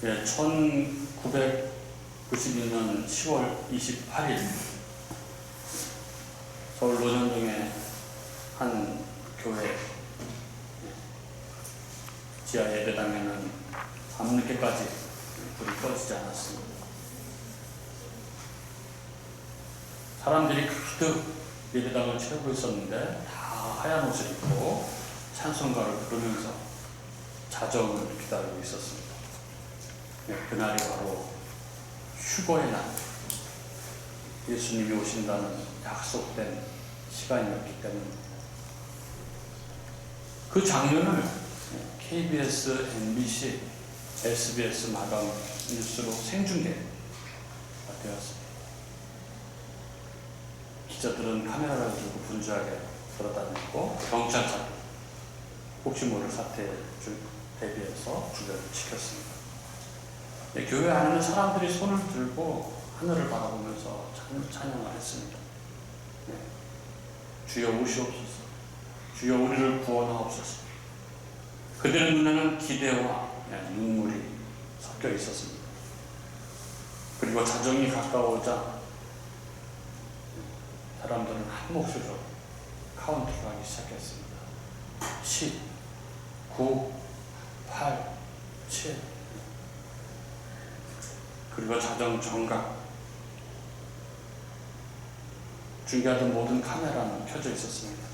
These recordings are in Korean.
예, 1992년 10월 28일 서울 노년동의 한 교회 지하 예배당에는 밤늦게까지 불이 꺼지지 않았습니다. 사람들이 가득 예배당을 채우고 있었는데 다 하얀 옷을 입고 찬송가를 부르면서 자정을 기다리고 있었습니다. 그날이 바로 휴거의 날, 예수님이 오신다는 약속된 시간이었기 때문입니다. 그 장면을 KBS, MBC, SBS 마감 뉴스로 생중계가 되었습니다. 기자들은 카메라를 들고 분주하게 돌아다녔고 경찰차 혹시 모를 사태에 대비해서 주변을 지켰습니다. 교회 안에는 사람들이 손을 들고 하늘을 바라보면서 찬양을 했습니다. 주여 오시옵소서, 주여 우리를 구원하옵소서. 그들의 눈에는 기대와 눈물이 섞여 있었습니다. 그리고 자정이 가까워오자 사람들은 한 목소리로 카운트를 하기 시작했습니다. 10, 9, 8, 7. 그리고 자정 정각 중계하던 모든 카메라는 켜져 있었습니다.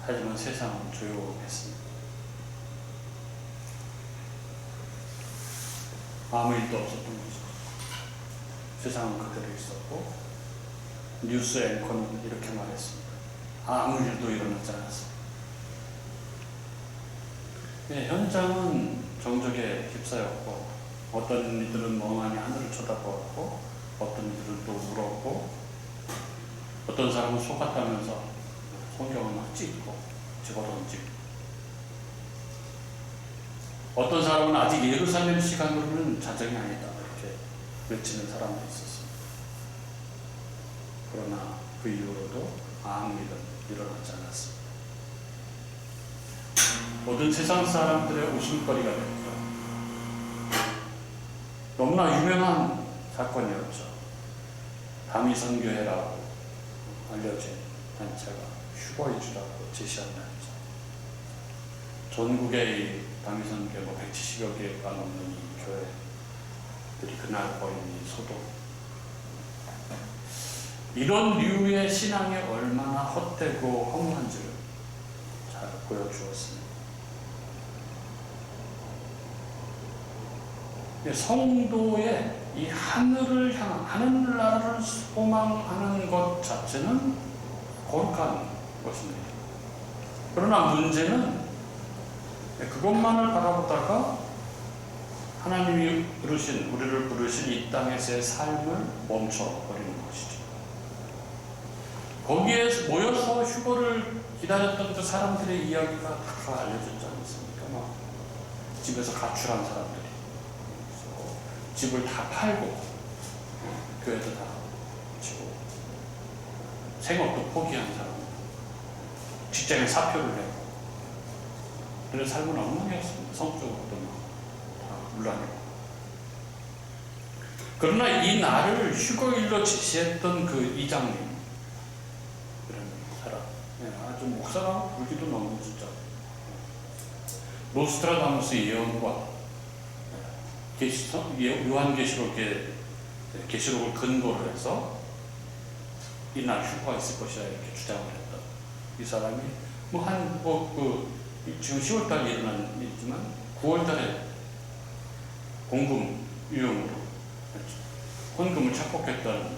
하지만 세상은 조용했습니다. 아무 일도 없었던 거죠. 세상은 그대로 있었고 뉴스 앵커는 이렇게 말했습니다. 아무 일도 일어나지 않았습니다. 현장은 정적에 휩싸였고 어떤 이들은 멍하니 하늘을 쳐다보았고 어떤 이들은 또 울었고 어떤 사람은 속았다면서 성경을 막 찢고 집어던지고 어떤 사람은 아직 예루살렘 시간으로는 자정이 아니다 이렇게 외치는 사람도 있었습니다. 그러나 그 이후로도 아무 일은 일어나지 않았습니다. 모든 세상 사람들의 웃음거리가 됐죠. 너무나 유명한 사건이었죠. 다미선교회라고 알려진 단체가 휴거의 주라고 제시한 날이죠. 전국의 다미선교회 170여 개가 넘는 이 교회들이 그날 벌인 이 소동. 이런 류의 신앙이 얼마나 헛되고 허무한지를 잘 보여주었습니다. 성도의 이 하늘을 향한 하늘나라를 소망하는 것 자체는 거룩한 것입니다. 그러나 문제는 그것만을 바라보다가 하나님이 우리를 부르신 이 땅에서의 삶을 멈춰버리는 것이죠. 거기에 모여서 휴거를 기다렸던 그 사람들의 이야기가 다 알려졌지 않습니까? 막 집에서 가출한 사람들이 집을 다 팔고 교회도 다 치고 생업도 포기한 사람, 직장에 사표를 내고 그런 삶은 엉망이었습니다. 성적으로도 다 물러내고. 그러나 이 날을 휴거일로 제시했던 그 이장님 그런 사람, 아주 목사라고 부르기도 너무 진짜 노스트라다무스 예언과 요한계시록의 계시록을 근거로 해서 이날 휴거가 있을 것이라 이렇게 주장을 했다. 이 사람이 지금 10월달에 일어난 일이지만 9월달에 공금 유용으로 헌금을 착복했다는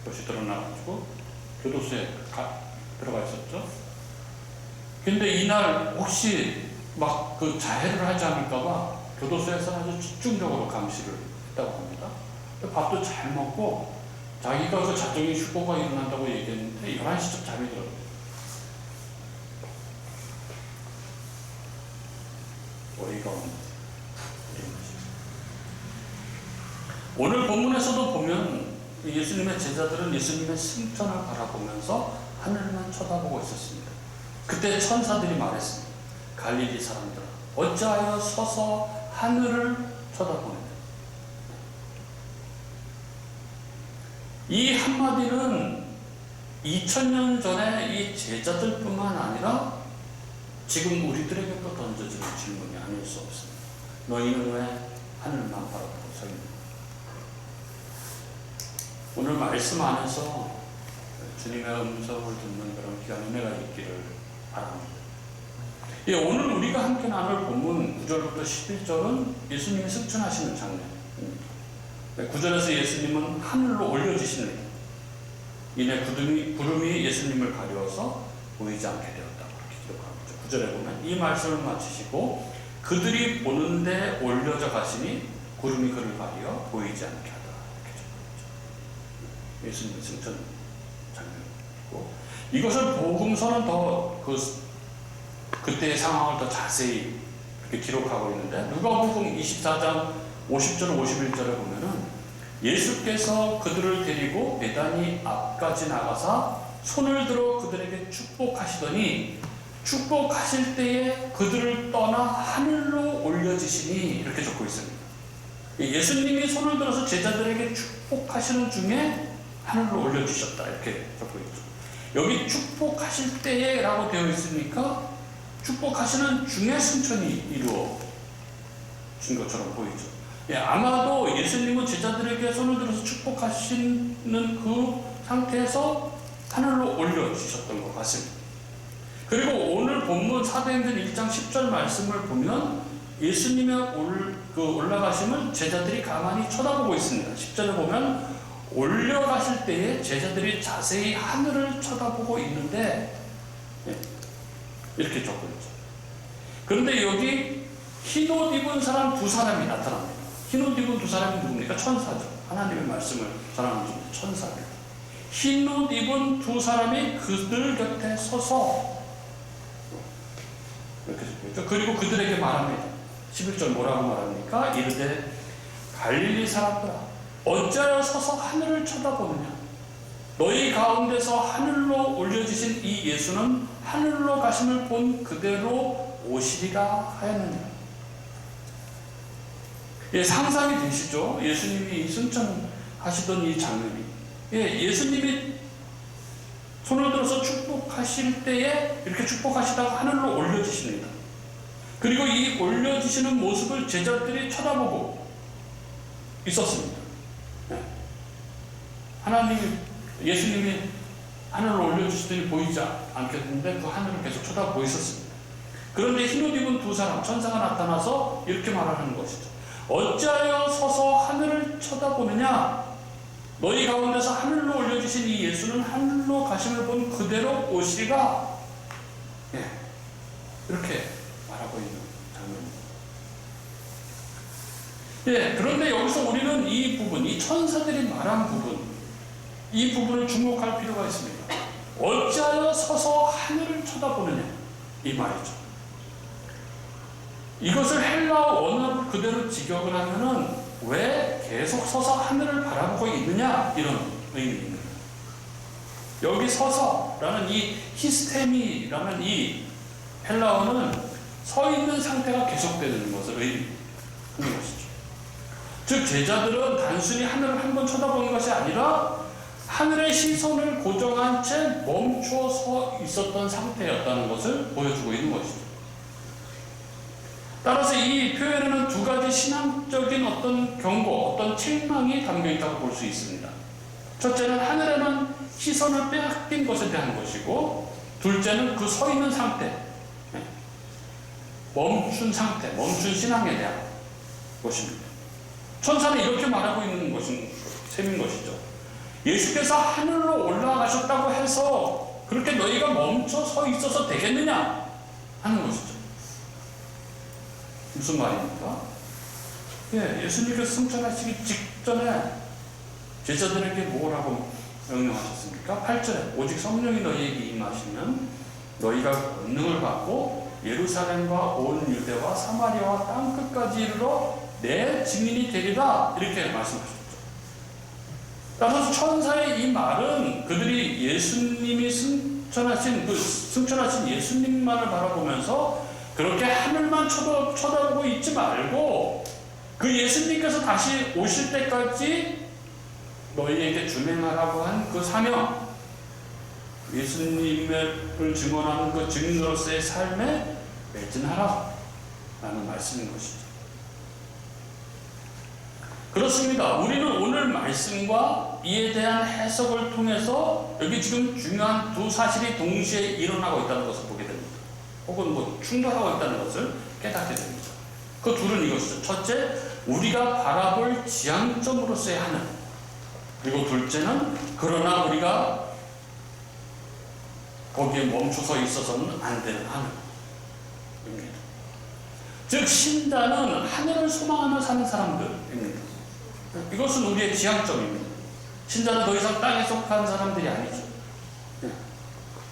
것이 드러나가지고 교도소에 들어가 있었죠. 근데 이날 혹시 막 그 자해를 하지 않을까봐 교도소에서 아주 집중적으로 감시를 했다고 합니다. 밥도 잘 먹고 자기가 그 자정에 휴거가 일어난다고 얘기했는데 11시쯤 잠이 들었대요. 어이가 없는 오늘 본문에서도 보면 예수님의 제자들은 예수님의 승천을 바라보면서 하늘만 쳐다보고 있었습니다. 그때 천사들이 말했습니다. 갈릴리 사람들아 어찌하여 서서 하늘을 쳐다보는 이 한마디는 2000년 전에 이 제자들뿐만 아니라 지금 우리들에게도 던져지는 질문이 아닐 수 없습니다. 너희는 왜 하늘만 바라보고 서 있는가? 오늘 말씀 안에서 주님의 음성을 듣는 그런 귀한 은혜가 있기를 바랍니다. 예, 오늘 우리가 함께 나눌 본문 9절부터 11절은 예수님이 승천하시는 장면입니다. 9절에서 예수님은 하늘로 올려지시는 이내 구름이 예수님을 가려워서 보이지 않게 되었다고 그렇게 기록하고 있죠. 9절에 보면 이 말씀을 마치시고 그들이 보는데 올려져 가시니 구름이 그를 가려 보이지 않게 하더라 이렇게 적혀있죠. 예수님의 승천 장면이고 이것을 복음서는 더 그때의 상황을 더 자세히 이렇게 기록하고 있는데 누가복음 24장 50절 51절에 보면은 예수께서 그들을 데리고 베다니 앞까지 나가사 손을 들어 그들에게 축복하시더니 축복하실 때에 그들을 떠나 하늘로 올려지시니 이렇게 적고 있습니다. 예수님이 손을 들어서 제자들에게 축복하시는 중에 하늘로 올려주셨다 이렇게 적고 있죠. 여기 축복하실 때에 라고 되어 있으니까 축복하시는 중에 승천이 이루어진 것처럼 보이죠. 예, 아마도 예수님은 제자들에게 손을 들어서 축복하시는 그 상태에서 하늘로 올려주셨던 것 같습니다. 그리고 오늘 본문 사도행전 1장 10절 말씀을 보면 예수님의 올라가심을 제자들이 가만히 쳐다보고 있습니다. 10절에 보면 올려가실 때에 제자들이 자세히 하늘을 쳐다보고 있는데 이렇게 적고 있죠. 그런데 여기 흰옷 입은 사람 두 사람이 나타납니다. 흰옷 입은 두 사람이 누굽니까? 천사죠. 하나님의 말씀을 전하는 천사입니다. 흰옷 입은 두 사람이 그들 곁에 서서 이렇게 적혀있죠. 그리고 그들에게 말합니다. 11절 뭐라고 말합니까? 이르되 갈릴리 사람들아 어찌하여 서서 하늘을 쳐다보느냐? 너희 가운데서 하늘로 올려지신 이 예수는 하늘로 가심을 본 그대로 오시리라 하였느니라. 예, 상상이 되시죠? 예수님이 승천하시던 이 장면이. 예, 예수님이 손을 들어서 축복하실 때에 이렇게 축복하시다가 하늘로 올려지십니다. 그리고 이 올려지시는 모습을 제자들이 쳐다보고 있었습니다. 예. 예수님이 하늘로 올려주시더니 보이지 않겠는데 그 하늘을 계속 쳐다보고 있었습니다. 그런데 흰옷 입은 두 사람, 천사가 나타나서 이렇게 말하는 것이죠. 어찌하여 서서 하늘을 쳐다보느냐? 너희 가운데서 하늘로 올려주신 이 예수는 하늘로 가심을 본 그대로 오시리라. 예, 이렇게 말하고 있는 장면입니다. 예, 그런데 여기서 우리는 이 부분, 이 천사들이 말한 부분, 이 부분을 주목할 필요가 있습니다. 어찌하여 서서 하늘을 쳐다보느냐? 이 말이죠. 이것을 헬라어 원어로 그대로 직역을 하면은 왜 계속 서서 하늘을 바라보고 있느냐? 이런 의미입니다. 여기 서서라는 이 히스테미라는 이 헬라어는 서 있는 상태가 계속되는 것을 의미하는 것이죠. 즉 제자들은 단순히 하늘을 한번 쳐다보는 것이 아니라 하늘의 시선을 고정한 채 멈춰 서 있었던 상태였다는 것을 보여주고 있는 것이죠. 따라서 이 표현에는 두 가지 신앙적인 어떤 경고, 어떤 책망이 담겨 있다고 볼 수 있습니다. 첫째는 하늘에는 시선을 빼앗긴 것에 대한 것이고, 둘째는 그 서 있는 상태, 멈춘 상태, 멈춘 신앙에 대한 것입니다. 천사는 이렇게 말하고 있는 셈인 것이죠. 예수께서 하늘로 올라가셨다고 해서 그렇게 너희가 멈춰 서 있어서 되겠느냐 하는 것이죠. 무슨 말입니까? 예, 예수님께서 승천하시기 직전에 제자들에게 뭐라고 명령하셨습니까? 8절에 오직 성령이 너희에게 임하시면 너희가 권능을 받고 예루살렘과 온 유대와 사마리아와 땅끝까지 이르러 내 증인이 되리라 이렇게 말씀하셨죠. 따라서 천사의 이 말은 그들이 예수님이 승천하신 예수님만을 바라보면서 그렇게 하늘만 쳐다보고 있지 말고 그 예수님께서 다시 오실 때까지 너희에게 준행하라고 한 그 사명, 예수님을 증언하는 그 증인으로서의 삶에 매진하라 라는 말씀인 것이죠. 그렇습니다. 우리는 오늘 말씀과 이에 대한 해석을 통해서 여기 지금 중요한 두 사실이 동시에 일어나고 있다는 것을 보게 됩니다. 혹은 충돌하고 있다는 것을 깨닫게 됩니다. 그 둘은 이것이죠. 첫째, 우리가 바라볼 지향점으로서의 하늘. 그리고 둘째는 그러나 우리가 거기에 멈춰서 있어서는 안 되는 하늘입니다. 즉 신자는 하늘을 소망하며 사는 사람들입니다. 이것은 우리의 지향점입니다. 신자는 더 이상 땅에 속한 사람들이 아니죠.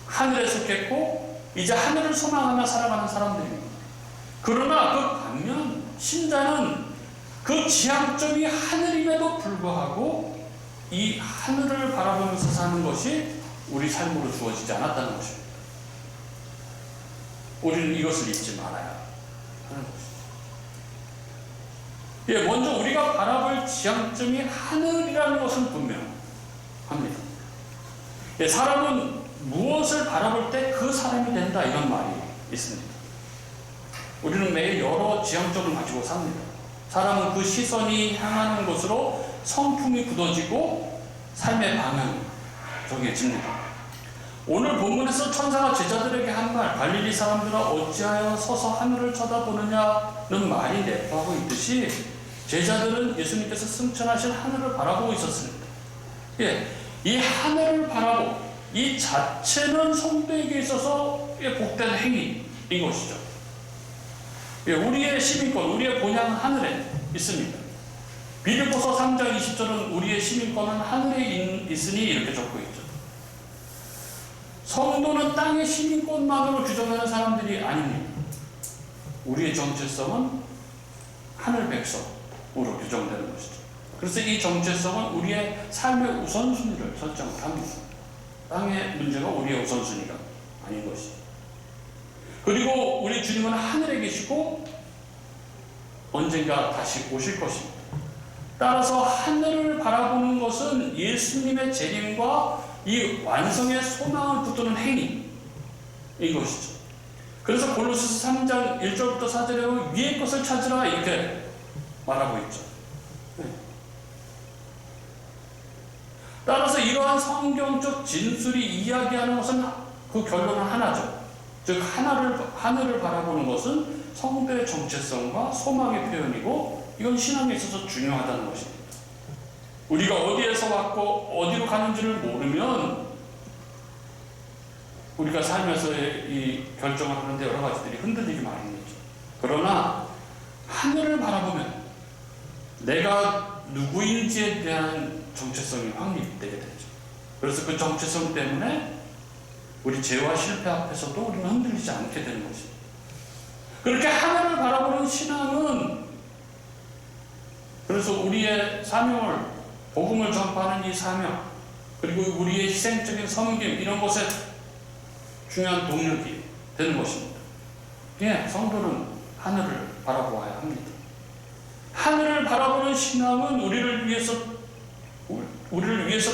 하늘에 속했고 이제 하늘을 소망하며 살아가는 사람들입니다. 그러나 그 반면 신자는 그 지향점이 하늘임에도 불구하고 이 하늘을 바라보면서 사는 것이 우리 삶으로 주어지지 않았다는 것입니다. 우리는 이것을 잊지 말아야 하는 것입니다. 먼저 우리가 바라볼 지향점이 하늘이라는 것은 분명합니다. 사람은 무엇을 바라볼 때 그 사람이 된다 이런 말이 있습니다. 우리는 매일 여러 지향점을 가지고 삽니다. 사람은 그 시선이 향하는 곳으로 성품이 굳어지고 삶의 방향이 정해집니다. 오늘 본문에서 천사가 제자들에게 한 말, 갈릴리 사람들아 어찌하여 서서 하늘을 쳐다보느냐는 말이 내포하고 있듯이 제자들은 예수님께서 승천하신 하늘을 바라보고 있었습니다. 이 하늘을 바라보 이 자체는 성도에게 있어서 복된 행위인 것이죠. 우리의 시민권, 우리의 본향은 하늘에 있습니다. 빌립보서 3장 20절은 우리의 시민권은 하늘에 있으니 이렇게 적고 있죠. 성도는 땅의 시민권만으로 규정하는 사람들이 아닙니다. 우리의 정체성은 하늘 백성으로 규정되는 것이죠. 그래서 이 정체성은 우리의 삶의 우선순위를 설정을 합니다. 땅의 문제가 우리의 우선순위가 아닌 것이죠. 그리고 우리 주님은 하늘에 계시고 언젠가 다시 오실 것입니다. 따라서 하늘을 바라보는 것은 예수님의 재림과 이 완성의 소망을 붙드는 행위인 것이죠. 그래서 골로새서 3장 1절부터 4절에 보면 위의 것을 찾으라 이렇게 말하고 있죠. 따라서 이러한 성경적 진술이 이야기하는 것은 그 결론은 하나죠. 즉 하늘을 바라보는 것은 성도의 정체성과 소망의 표현이고 이건 신앙에 있어서 중요하다는 것입니다. 우리가 어디에서 왔고 어디로 가는지를 모르면 우리가 살면서의 이 결정을 하는데 여러 가지들이 흔들리기 마련이죠. 그러나 하늘을 바라보면 내가 누구인지에 대한 정체성이 확립되게 되죠. 그래서 그 정체성 때문에 우리 죄와 실패 앞에서도 우리는 흔들리지 않게 되는 것입니다. 그렇게 하늘을 바라보는 신앙은 그래서 우리의 사명을 복음을 전파하는 이 사명 그리고 우리의 희생적인 섬김 이런 것에 중요한 동력이 되는 것입니다. 성도는 하늘을 바라보아야 합니다. 하늘을 바라보는 신앙은 우리를 위해서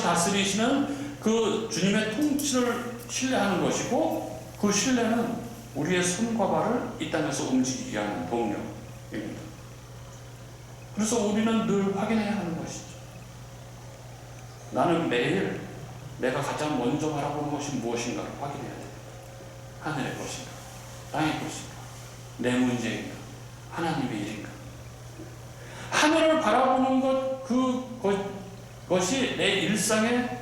다스리시는 그 주님의 통치를 신뢰하는 것이고 그 신뢰는 우리의 손과 발을 이 땅에서 움직이게 하는 동력입니다. 그래서 우리는 늘 확인해야 하는 것이죠. 나는 매일 내가 가장 먼저 바라보는 것이 무엇인가를 확인해야 됩니다. 하늘의 것인가, 땅의 것인가, 내 문제인가, 하나님의 일인가. 하늘을 바라보는 그것이 내 일상에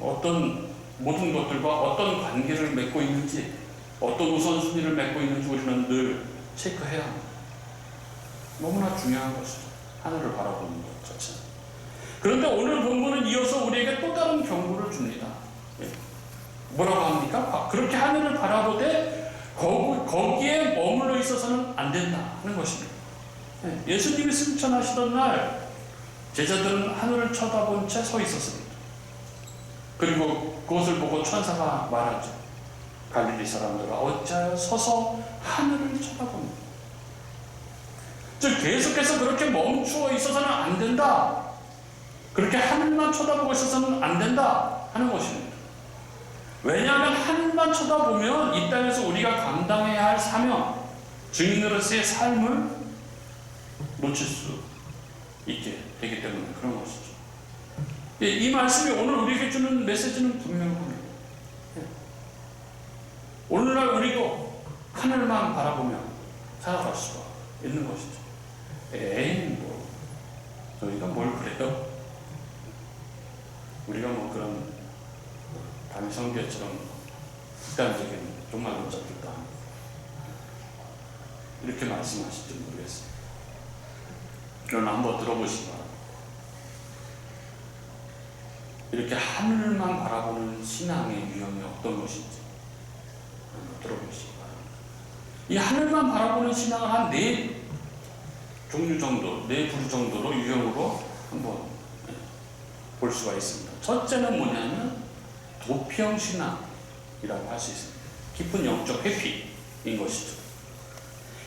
어떤 모든 것들과 어떤 관계를 맺고 있는지, 어떤 우선순위를 맺고 있는지 우리는 늘 체크해야 합니다. 너무나 중요한 것이죠. 하늘을 바라보는 것 자체는. 그런데 오늘 본문은 이어서 우리에게 또 다른 경고를 줍니다. 뭐라고 합니까? 그렇게 하늘을 바라보되 거기에 머물러 있어서는 안 된다 하는 것입니다. 예수님이 승천하시던 날 제자들은 하늘을 쳐다본 채 서 있었습니다. 그리고 그것을 보고 천사가 말하죠. 갈릴리 사람들아 어찌하여 서서 하늘을 쳐다봅니까? 즉 계속해서 그렇게 멈추어 있어서는 안 된다. 그렇게 하늘만 쳐다보고 있어서는 안 된다 하는 것입니다. 왜냐하면 하늘만 쳐다보면 이 땅에서 우리가 감당해야 할 사명, 증인으로서의 삶을 놓칠 수 있게 되기 때문에 그런 것이죠. 이 말씀이 오늘 우리에게 주는 메시지는 분명합니다. 오늘날 우리도 하늘만 바라보며 살아갈 수가 있는 것이죠. 에이, 저희가 뭘 그래요? 우리가 그런 담임 성교처럼 극단적인 종말 논자들다 이렇게 말씀하실지 모르겠어요. 그러나 한번 들어보시기 바랍니다. 이렇게 하늘만 바라보는 신앙의 유형이 어떤 것인지 한번 들어보시기 바랍니다. 이 하늘만 바라보는 신앙을 한 4종류 정도, 4부류 정도로 유형으로 한번 볼 수가 있습니다. 첫째는 뭐냐면 도피형 신앙이라고 할 수 있습니다. 깊은 영적 회피인 것이죠.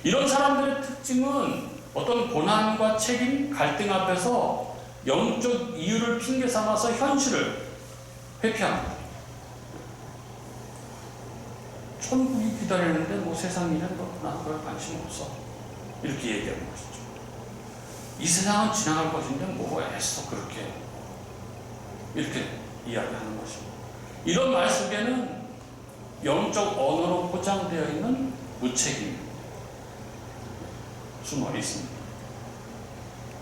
이런 사람들의 특징은 어떤 고난과 책임, 갈등 앞에서 영적 이유를 핑계 삼아서 현실을 회피합니다. 천국이 기다리는데 세상 일은 난 그럴 관심 없어. 이렇게 얘기하는 것이죠. 이 세상은 지나갈 것인데 애써 그렇게 이렇게 이야기하는 것입니다. 이런 말 속에는 영적 언어로 포장되어 있는 무책임이 숨어 있습니다.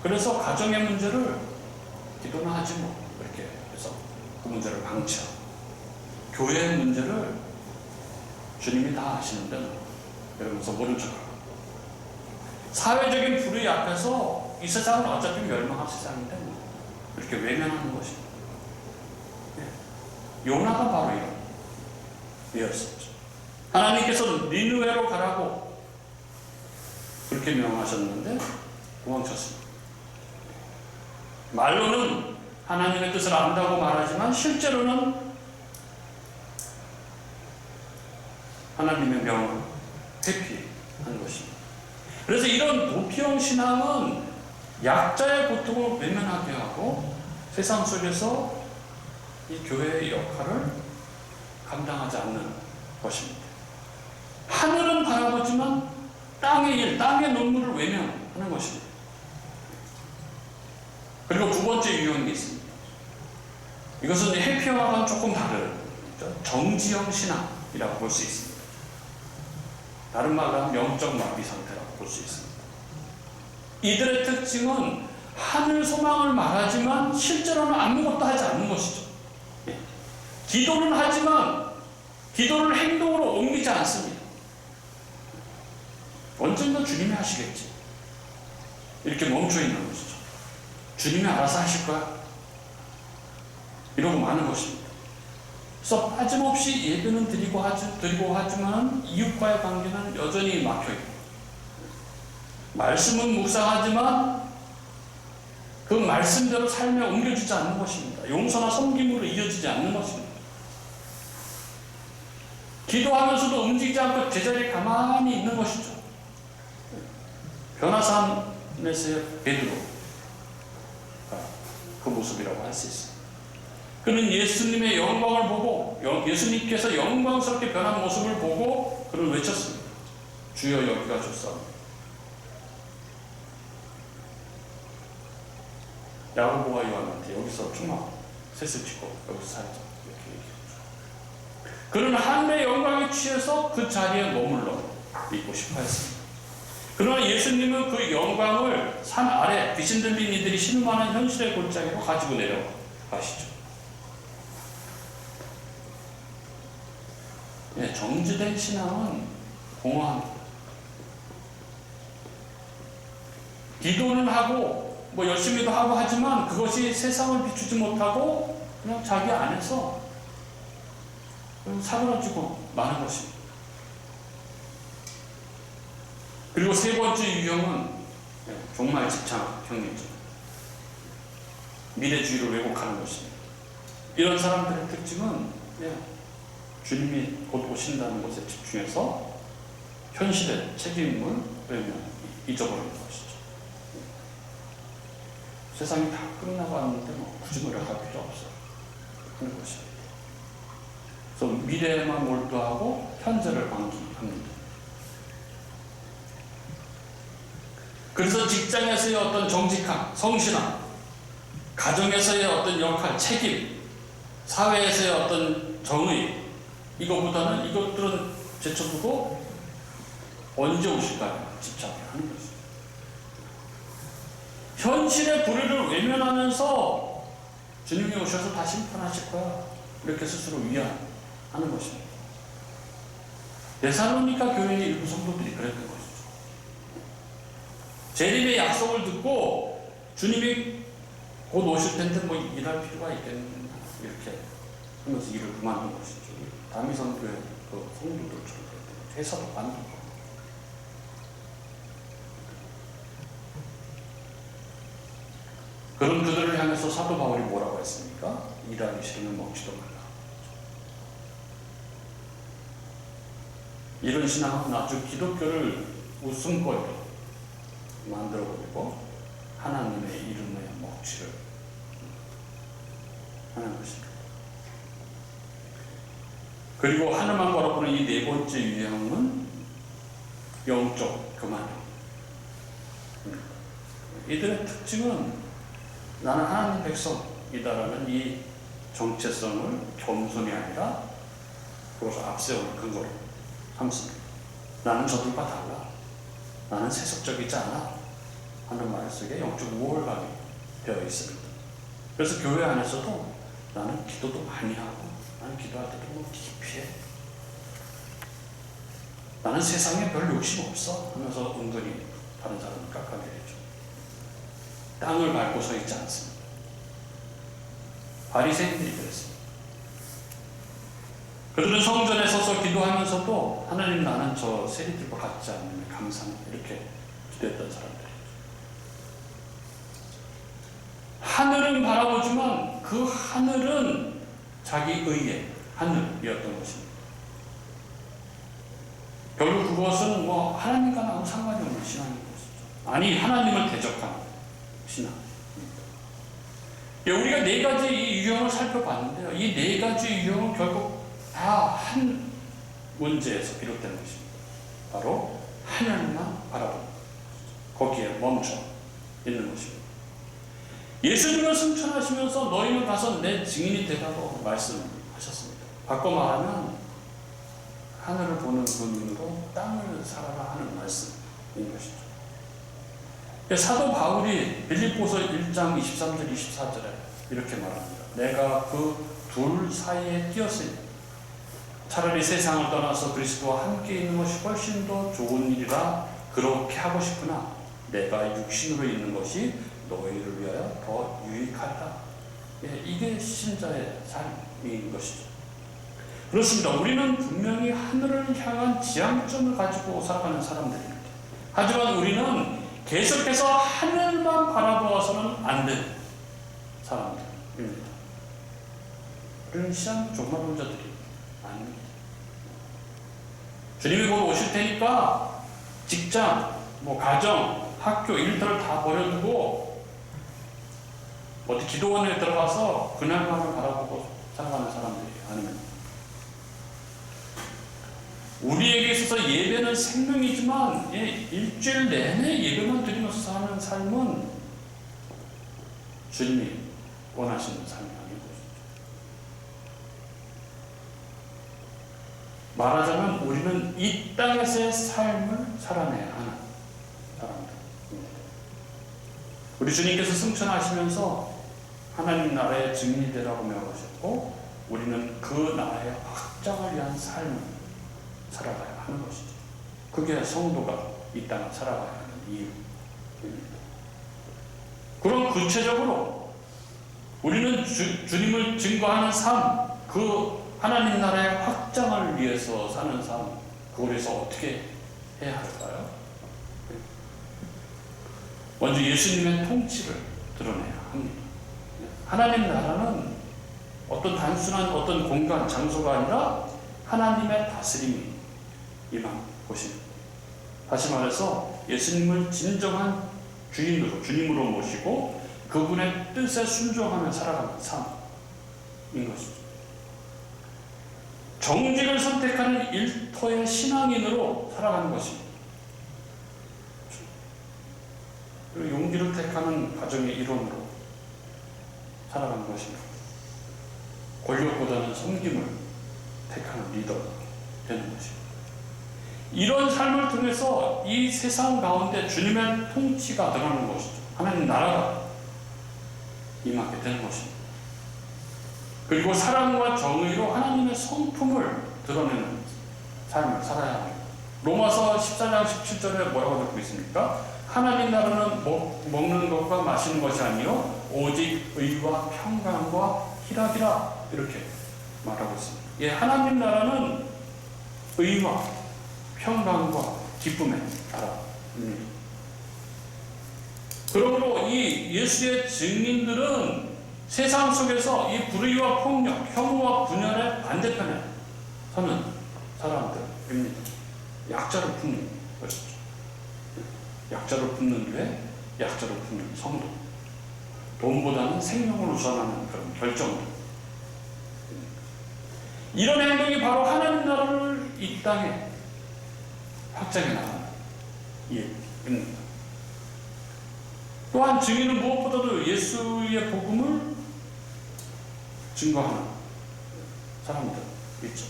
그래서 가정의 문제를 기도는 하지 이렇게 해서 그 문제를 방치하고, 교회의 문제를 주님이 다 아시는데 이러면서 모른 척하고, 사회적인 불의 앞에서 이 세상은 어차피 멸망할 세상인데 이렇게 외면하는 것입니다. 요나가 바로 이런 이었었죠. 하나님께서 니느웨로 가라고 그렇게 명하셨는데 도망쳤습니다. 말로는 하나님의 뜻을 안다고 말하지만 실제로는 하나님의 명을 회피한 것입니다. 그래서 이런 도피형 신앙은 약자의 고통을 외면하게 하고 세상 속에서 이 교회의 역할을 감당하지 않는 것입니다. 하늘은 바라보지만 땅의 일, 땅의 논문을 외면하는 것입니다. 그리고 두 번째 유형이 있습니다. 이것은 회피형과는 조금 다른 정지형 신앙이라고 볼 수 있습니다. 다른 말로 하면 영적 마비 상태라고 볼 수 있습니다. 이들의 특징은 하늘 소망을 말하지만 실제로는 아무것도 하지 않는 것이죠. 기도는 하지만 기도를 행동으로 옮기지 않습니다. 언젠가 주님이 하시겠지. 이렇게 멈춰 있는 것이죠. 주님이 알아서 하실 거야. 이러고 마는 것입니다. 그래서 빠짐없이 예배는 드리고 하지만 이웃과의 관계는 여전히 막혀있고, 말씀은 묵상하지만 그 말씀대로 삶에 옮겨지지 않는 것입니다. 용서나 섬김으로 이어지지 않는 것입니다. 기도하면서도 움직이지 않고 제자리에 가만히 있는 것이죠. 변화산에서의 베드로가 그 모습이라고 할 수 있습니다. 그는 예수님의 영광을 보고, 예수님께서 영광스럽게 변한 모습을 보고 그는 외쳤습니다. 주여 여기가 좋사옵니다. 야고보와 요한한테 여기서 충만 셋을 짓고 여기서 살자 이렇게 얘기했죠. 그는 하늘의 영광에 취해서 그 자리에 머물러 있고 싶어 했습니다. 그러나 예수님은 그 영광을 산 아래 귀신 들린 이들이 신음하는 현실의 골짜기로 가지고 내려가시죠. 정지된 신앙은 공허합니다. 기도는 하고 열심히도 하고 하지만 그것이 세상을 비추지 못하고 그냥 자기 안에서 사그러지고 마는 것입니다. 그리고 세 번째 유형은 종말 집착형이죠. 미래주의를 왜곡하는 것입니다. 이런 사람들의 특징은 주님이 곧 오신다는 것에 집중해서 현실의 책임을 잊어버리는 것이죠. 세상이 다 끝나가는데 뭐 굳이 노력할 필요 없어요 하는 것입니다. 그래서 미래에만 몰두하고 현재를 방기합니다. 그래서 직장에서의 어떤 정직함, 성실함, 가정에서의 어떤 역할, 책임, 사회에서의 어떤 정의, 이것보다는 이것들은 제쳐두고 언제 오실까 집착하는 것이죠. 현실의 불의를 외면하면서 주님이 오셔서 다 심판하실 거야, 이렇게 스스로 위안하는 것입니다. 데살로니가 교회의 일부 성도들이 그랬던 것이죠. 재림의 약속을 듣고 주님이 곧 오실 텐데 뭐 일할 필요가 있겠느냐 이렇게 하면서 일을 그만둔 것이죠. 다미성 교회 그 성도들처럼 회사도 관두고. 그런 그들을 향해서 사도 바울이 뭐라고 했습니까? 일하기 싫으면 먹지도 말라. 이런 신앙은 아주 기독교를 웃음거리로 만들어버리고 하나님의 이름의 먹칠을 하는 것입니다. 그리고 하늘만 바라보는 이 네 번째 유형은 영적 교만입니다. 이들의 특징은 나는 하나님 백성이다라는 이 정체성을 겸손이 아니라 그것을 앞세우는 근거로 삼습니다. 나는 저들과 달라. 나는 세속적이지 않아. 하는 말 속에 영적 우월감이 되어 있습니다. 그래서 교회 안에서도 나는 기도도 많이 하고 나는 기도할 때도 너무 깊이 해. 나는 세상에 별 욕심 없어 하면서 은근히 다른 사람을 깎아내리죠. 땅을 밟고 서 있지 않습니다. 바리새인들이 그랬습니다. 그들은 성전에 서서 기도하면서도 하나님 나는 저 세리들과 같지 않으면 감사합니다 이렇게 기도했던 사람들이죠. 하늘은 바라보지만 그 하늘은 자기 의의 하늘이었던 것입니다. 결국 그것은 뭐 하나님과 아무 상관이 없는 신앙인 것이죠. 아니 하나님을 대적하는 신앙. 우리가 네 가지 이 유형을 살펴봤는데요. 이 네 가지 유형은 결국 다 한 문제에서 비롯된 것입니다. 바로 하나님만 바라보는 거기에 멈춰 있는 것입니다. 예수님을 승천하시면서 너희는 가서 내 증인이 되라고 말씀하셨습니다. 바꿔 말하면 하늘을 보는 눈으로 땅을 살아라 하는 말씀인 것이죠. 사도 바울이 빌립보서 1장 23절 24절에 이렇게 말합니다. 내가 그 둘 사이에 뛰었으니 차라리 세상을 떠나서 그리스도와 함께 있는 것이 훨씬 더 좋은 일이라 그렇게 하고 싶으나 내가 육신으로 있는 것이 너희를 위하여 더 유익하다. 이게 신자의 삶인 것이죠. 그렇습니다. 우리는 분명히 하늘을 향한 지향점을 가지고 살아가는 사람들입니다. 하지만 우리는 계속해서 하늘만 바라보아서는 안 되는 사람들입니다. 우리는 시장 종말론자들이 아닙니다. 주님이 곧 오실 테니까 직장, 가정, 학교, 일터를 다 버려두고 어디 기도원에 들어가서 그날만을 바라보고 살아가는 사람들이 아닙니다. 우리에게 있어서 예배는 생명이지만 일주일 내내 예배만 드리면서 사는 삶은 주님이 원하시는 삶이 아닌 것이죠. 말하자면 우리는 이 땅에서의 삶을 살아내야 하는 사람들입니다. 우리 주님께서 승천하시면서 하나님 나라의 증인이 되라고 명하셨고 우리는 그 나라의 확장을 위한 삶을 살아가야 하는 것이죠. 그게 성도가 이 땅을 살아가야 하는 이유입니다. 그럼 구체적으로 우리는 주님을 증거하는 삶, 그 하나님 나라의 확장을 위해서 사는 삶, 그거에서 어떻게 해야 할까요? 먼저 예수님의 통치를 드러내야 합니다. 하나님 나라는 어떤 단순한 어떤 공간, 장소가 아니라 하나님의 다스림이 임한 곳입니다. 다시 말해서 예수님을 진정한 주님으로 모시고 그분의 뜻에 순종하며 살아가는 삶인 것이죠. 정직을 선택하는 일터의 신앙인으로 살아가는 것입니다. 그리고 용기를 택하는 가정의 일원으로 살아가는 것입니다. 권력보다는 섬김을 택하는 리더가 되는 것입니다. 이런 삶을 통해서 이 세상 가운데 주님의 통치가 드러나는 것이죠. 하나님 나라가 임하게 되는 것입니다. 그리고 사랑과 정의로 하나님의 성품을 드러내는 삶을 살아야 합니다. 로마서 14장 17절에 뭐라고 적고 있습니까? 하나님 나라는 먹는 것과 마시는 것이 아니요 오직 의와 평강과 희락이라, 이렇게 말하고 있습니다. 예, 하나님 나라는 의와 평강과 기쁨의 나라입니다. 그러므로 이 예수의 증인들은 세상 속에서 이 불의와 폭력, 혐오와 분열의 반대편에 서는 사람들입니다. 약자를 품는 것이죠. 약자를 품는 데 약자를 품는 성도. 돈보다는 생명을 우선하는 그런 결정들. 이런 행동이 바로 하나님 나라를 이 땅에 확장해 나가는 일입니다. 또한 증인은 무엇보다도 예수의 복음을 증거하는 사람들 있죠.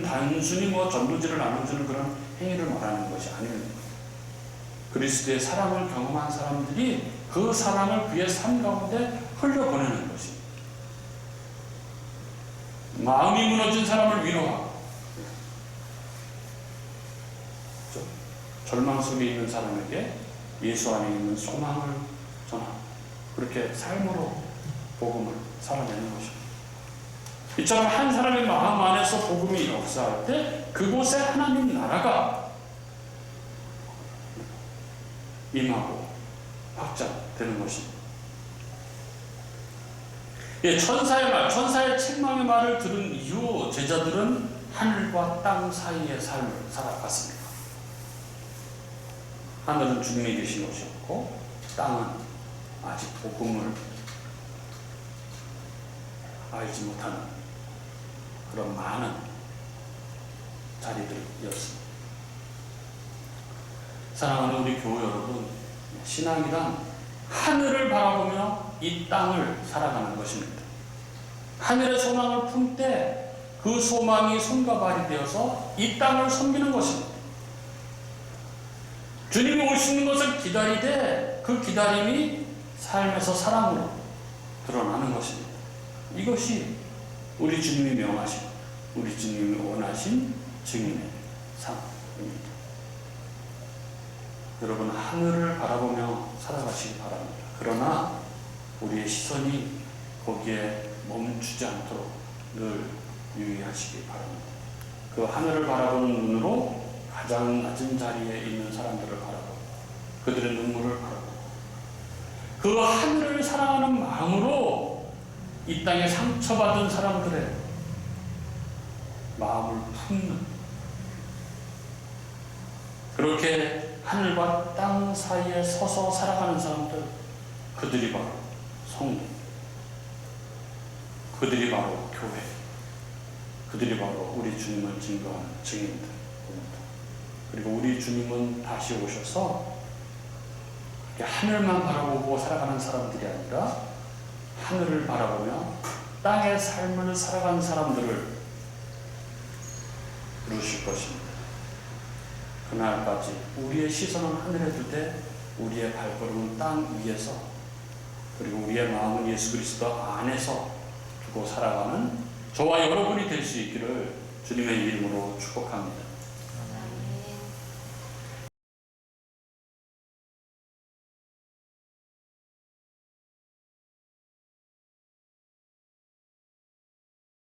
단순히 전도지를 나눠주는 그런 행위를 말하는 것이 아닙니다. 그리스도의 사랑을 경험한 사람들이 그 사랑을 그의 삶 가운데 흘려보내는 것입니다. 마음이 무너진 사람을 위로하고, 절망 속에 있는 사람에게 예수 안에 있는 소망을 전하고, 그렇게 삶으로 복음을 살아내는 것입니다. 이처럼 한 사람의 마음 안에서 복음이 역사할 때 그곳에 하나님 나라가 임하고 확장되는 것입니다. 예, 천사의 책망의 말을 들은 이후 제자들은 하늘과 땅 사이의 삶을 살아갔습니다. 하늘은 주님이 계신 곳이었고 땅은 아직 복음을 알지 못하는 그런 많은 자리들이었습니다. 사랑하는 우리 교회 여러분, 신앙이란 하늘을 바라보며 이 땅을 살아가는 것입니다. 하늘의 소망을 품 때 그 소망이 손과 발이 되어서 이 땅을 섬기는 것입니다. 주님이 오시는 것을 기다리되 그 기다림이 삶에서 사랑으로 드러나는 것입니다. 이것이 우리 주님이 명하신, 우리 주님이 원하신 증인의 삶입니다. 여러분, 하늘을 바라보며 살아가시기 바랍니다. 그러나 우리의 시선이 거기에 멈추지 않도록 늘 유의하시기 바랍니다. 그 하늘을 바라보는 눈으로 가장 낮은 자리에 있는 사람들을 바라보고 그들의 눈물을 바라보고 그 하늘을 사랑하는 마음으로 이 땅에 상처받은 사람들의 마음을 품는, 그렇게 하늘과 땅 사이에 서서 살아가는 사람들, 그들이 바로 성도, 그들이 바로 교회, 그들이 바로 우리 주님을 증거하는 증인들입니다. 그리고 우리 주님은 다시 오셔서 하늘만 바라보고 살아가는 사람들이 아니라 하늘을 바라보며 땅의 삶을 살아가는 사람들을 부르실 것입니다. 그날까지 우리의 시선은 하늘에 두되 우리의 발걸음은 땅 위에서, 그리고 우리의 마음은 예수 그리스도 안에서 두고 살아가는 저와 여러분이 될 수 있기를 주님의 이름으로 축복합니다.